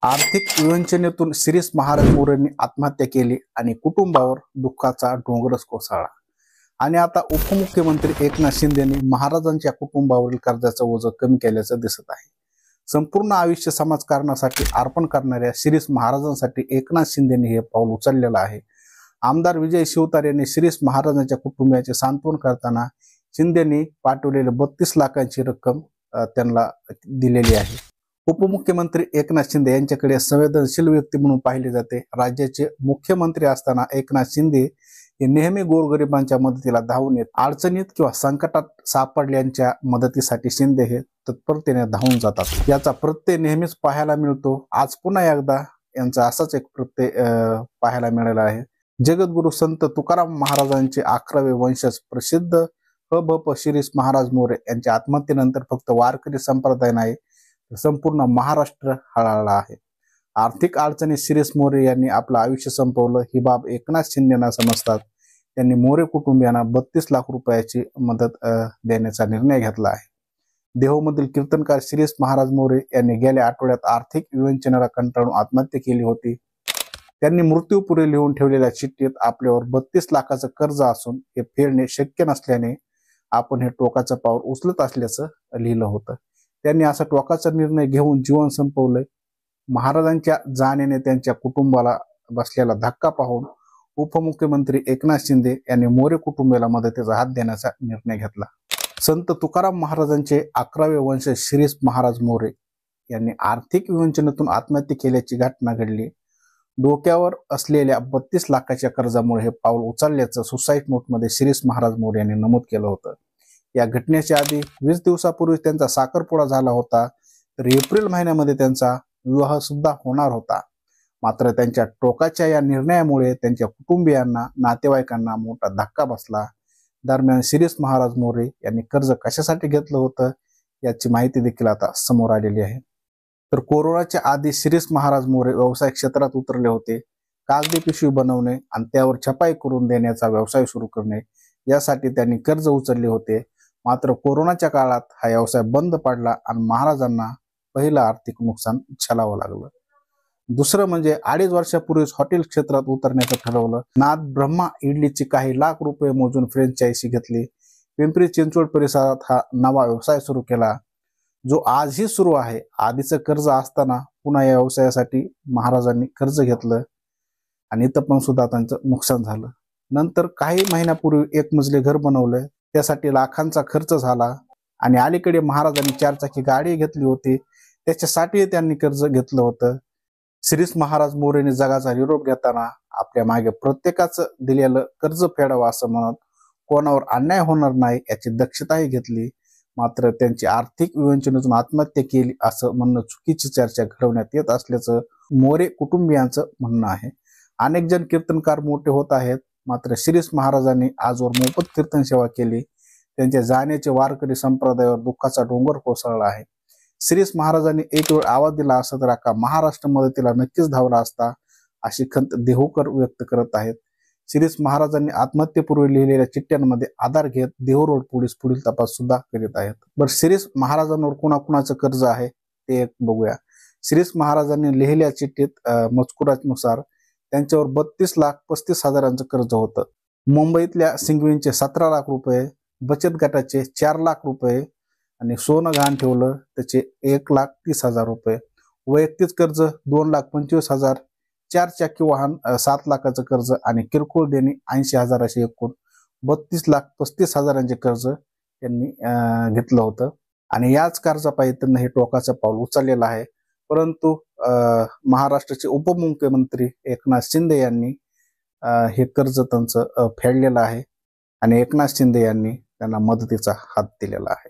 आर्थिक विवंचनेतून शिरीष महाराज मोरेंनी आत्महत्या केली आणि कुटुंबावर दुःखाचा डोंगरच कोसळला. आणि आता उपमुख्यमंत्री एकनाथ शिंदेंनी महाराजांच्या कुटुंबावरील कर्जाचं ओझं कमी केल्याचं दिसत आहे. संपूर्ण आयुष्य समाजकारणासाठी अर्पण करणाऱ्या शिरीष महाराजांसाठी एकनाथ शिंदेंनी हे पाऊल उचललेलं आहे. आमदार विजय शिवतारे यांनी शिरीष महाराजांच्या कुटुंबियाचे सांत्वन करताना शिंदेंनी पाठवलेले 32 लाखांची रक्कम त्यांना दिलेली आहे. उपमुख्यमंत्री एकनाथ शिंदे यांच्याकडे संवेदनशील व्यक्ती म्हणून पाहिले जाते. राज्याचे मुख्यमंत्री असताना एकनाथ शिंदे हे नेहमी गोरगरिबांच्या मदतीला धावून येत. अडचणीत किंवा संकटात सापडल्यांच्या मदतीसाठी शिंदे हे तत्परतेने धावून जातात. याचा प्रत्यय नेहमीच पाहायला मिळतो. आज पुन्हा एकदा यांचा असाच एक प्रत्यय पाहायला मिळाला आहे. जगद्गुरु संत तुकाराम महाराजांचे 11वे वंशज प्रसिद्ध ह.भ.प. शिरीष महाराज मोरे यांच्या आत्महत्येनंतर फक्त वारकरी संप्रदाय नाही, संपूर्ण महाराष्ट्र हळहळला आहे. आर्थिक अडचणीत शिरीष मोरे यांनी आपलं आयुष्य संपवलं ही बाब एकनाथ शिंदेना समजतात. त्यांनी मोरे कुटुंबियांना 32 लाख रुपयाची मदत देण्याचा निर्णय घेतला आहे. देहूमधील कीर्तनकार शिरीष महाराज मोरे यांनी गेल्या आठवड्यात आर्थिक विवंचनेला कंटाळून आत्महत्या केली होती. त्यांनी मृत्यूपूर्वी लिहून ठेवलेल्या चिठ्ठीत आपल्यावर 32 लाखाचं कर्ज असून हे फेडणे शक्य नसल्याने आपण हे टोकाचं पाऊल उचलत असल्याचं लिहिलं होतं. त्यांनी असा टोकाचा निर्णय घेऊन जीवन संपवलंय. महाराजांच्या जाण्याने त्यांच्या कुटुंबाला बसलेला धक्का पाहून उपमुख्यमंत्री एकनाथ शिंदे यांनी मोरे कुटुंबियाला मदतीचा हात देण्याचा निर्णय घेतला. संत तुकाराम महाराजांचे 11वे वंशज शिरीष महाराज मोरे यांनी आर्थिक विवंचनेतून आत्महत्या केल्याची घटना घडली. डोक्यावर असलेल्या 32 लाखाच्या कर्जामुळे हे पाऊल उचलल्याचं सुसाईड नोटमध्ये शिरीष महाराज मोरे यांनी नमूद केलं होतं. या घटनेच्या आधी 20 दिवसापूर्वी त्यांचा साखरपुडा झाला होता, तर एप्रिल महिन्यामध्ये त्यांचा विवाह सुद्धा होणार होता. मात्र त्यांच्या टोकाच्या या निर्णयामुळे त्यांच्या कुटुंबियांना, नातेवाईकांना मोठा धक्का बसला. दरम्यान शिरीष महाराज मोरे यांनी कर्ज कशासाठी घेतलं होतं याची माहिती देखील आता समोर आलेली आहे. तर कोरोनाच्या आधी शिरीष महाराज मोरे व्यवसाय क्षेत्रात उतरले होते. कागदी पिशवी बनवणे आणि त्यावर छपाई करून देण्याचा व्यवसाय सुरू करणे यासाठी त्यांनी कर्ज उचलले होते. मात्र कोरोनाच्या काळात हा व्यवसाय बंद पडला आणि महाराजांना पहिलं आर्थिक नुकसान झेलावं लागलं. दुसरं म्हणजे 2.5 वर्षापूर्वीच हॉटेल क्षेत्रात उतरण्याचं ठरवलं. नाद ब्रह्मा इडलीची काही लाख रुपये मोजून फ्रँचायझी घेतली. पिंपरी चिंचवड परिसरात हा नवा व्यवसाय सुरू केला, जो आजही सुरू आहे. आधीचं कर्ज असताना पुन्हा या व्यवसायासाठी महाराजांनी कर्ज घेतलं आणि इथं पण सुद्धा त्यांचं नुकसान झालं. नंतर काही महिन्यापूर्वी 1 मजली घर बनवलं, त्यासाठी लाखांचा खर्च झाला. आणि अलीकडे महाराजांनी 4 चाकी गाडी घेतली होती, त्याच्यासाठी त्यांनी कर्ज घेतलं होतं. शिरीष महाराज मोरेने जगाचा निरोप घेताना आपल्या मागे प्रत्येकाचं दिलेलं कर्ज फेडावं असं म्हणत कोणावर अन्याय होणार नाही याची दक्षताही घेतली. मात्र त्यांची आर्थिक विवंचनेतून आत्महत्या केली असं म्हणणं चुकीची चर्चा घडवण्यात येत असल्याचं मोरे कुटुंबियांचं म्हणणं आहे. अनेक जण कीर्तनकार मोठे होत आहेत, मात्र शिरीष महाराजांनी आजवर मोफत कीर्तन सेवा केली. त्यांच्या जाण्याचे वारकरी संप्रदायावर दुःखाचा डोंगर कोसळला आहे. शिरीष महाराजांनी एक वेळ आवाज दिला असता तर अख्खा महाराष्ट्र मदतीला नक्कीच धावला असता, अशी खंत देहूकर व्यक्त करत आहेत. शिरीष महाराजांनी आत्महत्येपूर्वी लिहिलेल्या चिठ्ठ्यांमध्ये आधार घेत देहू रोड पोलीस पुढील तपास सुद्धा करीत आहेत. बरं, शिरीष महाराजांवर कुणाकुणाचं कर्ज आहे ते एक बघूया. शिरीष महाराजांनी लिहिलेल्या चिठ्ठीत मजकुरानुसार त्यांच्यावर 32,35,000 कर्ज होतं. मुंबईतल्या सिंघवींचे 17 लाख रुपये, बचत गटाचे 4 लाख रुपये आणि सोनं गहाण ठेवलं त्याचे 1,30,000 रुपये. वैयक्तिक कर्ज 2,25,000, 4 चाकी वाहन 7 लाखाचं कर्ज आणि किरकोळ देणी 80,000 असे एकूण 32,35,000 कर्ज त्यांनी घेतलं होतं. आणि याच कर्जापायी त्यांना हे टोकाचं पाऊल उचललेलं आहे. परंतु महाराष्ट्राचे उपमुख्यमंत्री एकनाथ शिंदे यांनी हे कर्ज त्यांचं फेडलेलं आहे आणि एकनाथ शिंदे यांनी त्यांना मदतीचा हात दिलेला आहे.